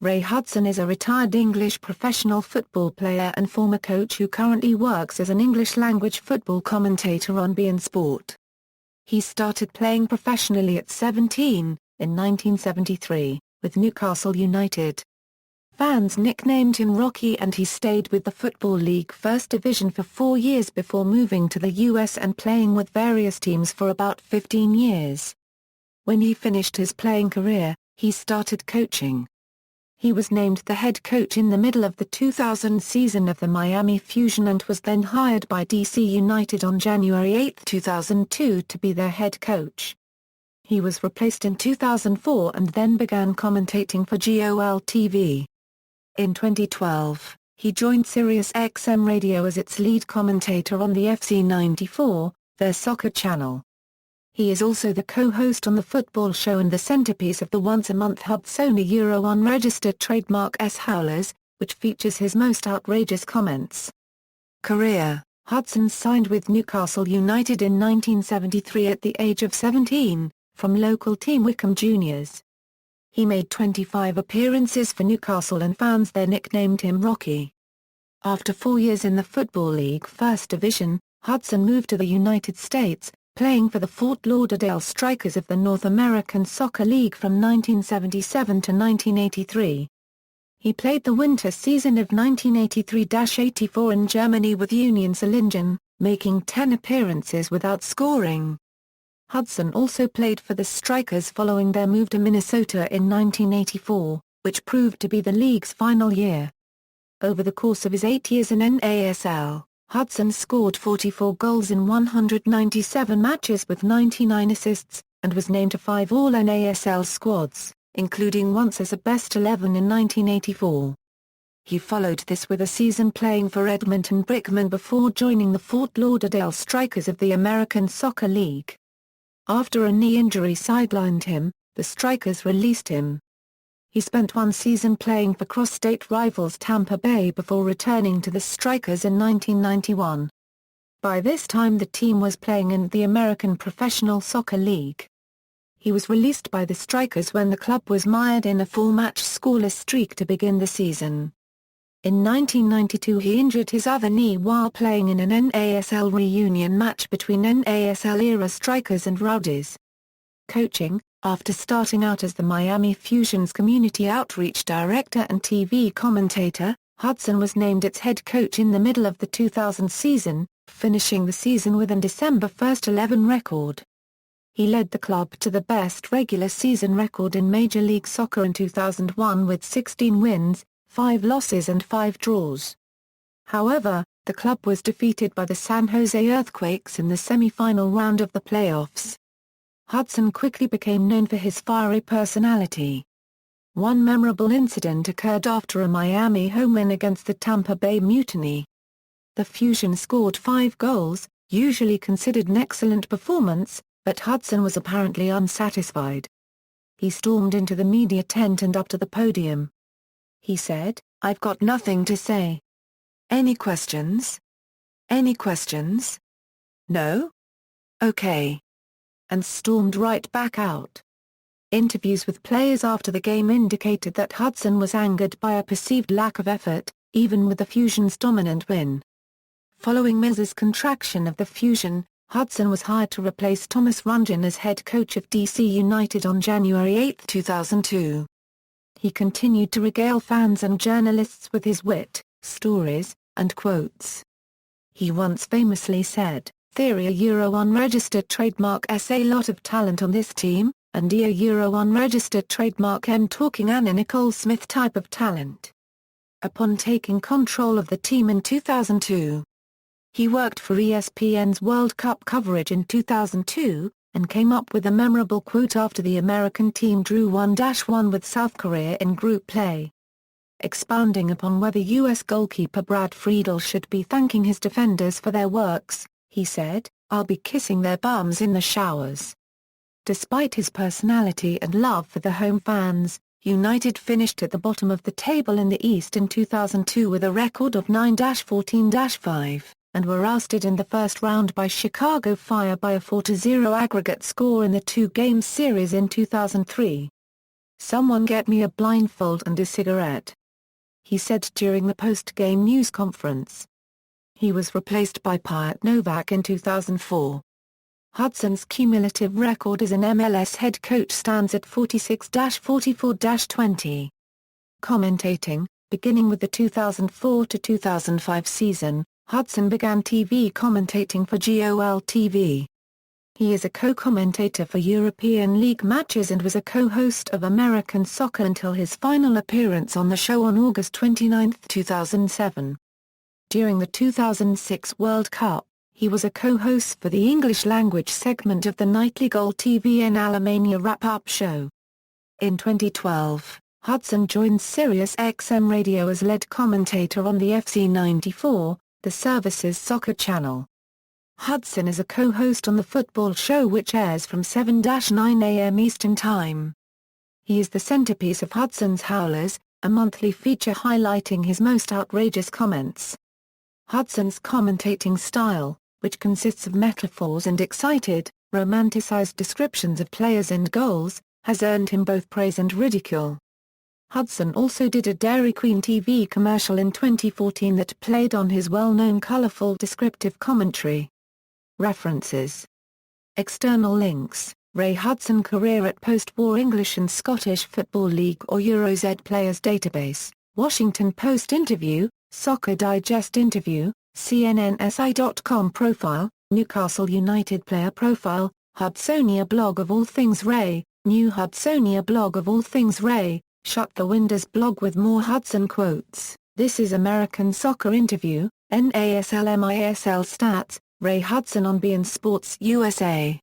Ray Hudson is a retired English professional football player and former coach who currently works as an English-language football commentator on beIN Sport. He started playing professionally at 17, in 1973, with Newcastle United. Fans nicknamed him Rocky, and he stayed with the Football League First Division for 4 years before moving to the US and playing with various teams for about 15 years. When he finished his playing career, he started coaching. He was named the head coach in the middle of the 2000 season of the Miami Fusion and was then hired by DC United on January 8, 2002 to be their head coach. He was replaced in 2004 and then began commentating for GolTV. In 2012, he joined Sirius XM Radio as its lead commentator on the FC94, their soccer channel. He is also the co-host on the football show and the centerpiece of the once-a-month Hudson unregistered trademark Howlers, which features his most outrageous comments. Career: Hudson signed with Newcastle United in 1973 at the age of 17, from local team Wycombe Juniors. He made 25 appearances for Newcastle and fans there nicknamed him Rocky. After 4 years in the Football League First Division, Hudson moved to the United States, playing for the Fort Lauderdale Strikers of the North American Soccer League from 1977 to 1983. He played the winter season of 1983-84 in Germany with Union Solingen, making 10 appearances without scoring. Hudson also played for the Strikers following their move to Minnesota in 1984, which proved to be the league's final year. Over the course of his 8 years in NASL, Hudson scored 44 goals in 197 matches with 99 assists, and was named to 5 All-NASL squads, including once as a Best 11 in 1984. He followed this with a season playing for Edmonton Brickmen before joining the Fort Lauderdale Strikers of the American Soccer League. After a knee injury sidelined him, the Strikers released him. He spent 1 season playing for cross-state rivals Tampa Bay before returning to the Strikers in 1991. By this time the team was playing in the American Professional Soccer League. He was released by the Strikers when the club was mired in a 4-match scoreless streak to begin the season. In 1992 he injured his other knee while playing in an NASL reunion match between NASL-era Strikers and Rowdies. Coaching: after starting out as the Miami Fusion's community outreach director and TV commentator, Hudson was named its head coach in the middle of the 2000 season, finishing the season with an December 1st 11 record. He led the club to the best regular season record in Major League Soccer in 2001 with 16 wins, 5 losses and 5 draws. However, the club was defeated by the San Jose Earthquakes in the semi-final round of the playoffs. Hudson quickly became known for his fiery personality. One memorable incident occurred after a Miami home win against the Tampa Bay Mutiny. The Fusion scored 5 goals, usually considered an excellent performance, but Hudson was apparently unsatisfied. He stormed into the media tent and up to the podium. He said, "I've got nothing to say. Any questions? Any questions? No? Okay." And stormed right back out. Interviews with players after the game indicated that Hudson was angered by a perceived lack of effort, even with the Fusion's dominant win. Following Mez's contraction of the Fusion, Hudson was hired to replace Thomas Rungeon as head coach of DC United on January 8, 2002. He continued to regale fans and journalists with his wit, stories, and quotes. He once famously said, "Theory unregistered trademark S a lot of talent on this team, and unregistered trademark M talking Anna Nicole Smith type of talent." Upon taking control of the team in 2002, he worked for ESPN's World Cup coverage in 2002, and came up with a memorable quote after the American team drew 1-1 with South Korea in group play. Expounding upon whether U.S. goalkeeper Brad Friedel should be thanking his defenders for their works, he said, "I'll be kissing their bums in the showers." Despite his personality and love for the home fans, United finished at the bottom of the table in the East in 2002 with a record of 9-14-5, and were ousted in the first round by Chicago Fire by a 4-0 aggregate score in the 2-game series in 2003. "Someone get me a blindfold and a cigarette," he said during the post-game news conference. He was replaced by Piotr Nowak in 2004. Hudson's cumulative record as an MLS head coach stands at 46-44-20. Commentating. Beginning with the 2004 to 2005 season, Hudson began TV commentating for GolTV. He is a co-commentator for European League matches and was a co-host of American soccer until his final appearance on the show on August 29, 2007. During the 2006 World Cup, he was a co-host for the English-language segment of the nightly GolTV Alemania wrap-up show. In 2012, Hudson joined Sirius XM Radio as lead commentator on the FC 94, the service's soccer channel. Hudson is a co-host on the football show which airs from 7-9 a.m. Eastern Time. He is the centerpiece of Hudson's Howlers, a monthly feature highlighting his most outrageous comments. Hudson's commentating style, which consists of metaphors and excited, romanticized descriptions of players and goals, has earned him both praise and ridicule. Hudson also did a Dairy Queen TV commercial in 2014 that played on his well-known colorful descriptive commentary. References. External links: Ray Hudson career at post-war English and Scottish Football League or Eurozed Players Database, Washington Post interview, Soccer Digest interview, CNNSI.com profile, Newcastle United player profile, Hudsonia blog of all things Ray, new Hudsonia blog of all things Ray, Shut the Windows blog with more Hudson quotes. This is American Soccer Interview, NASL MISL Stats, Ray Hudson on beIN Sports USA.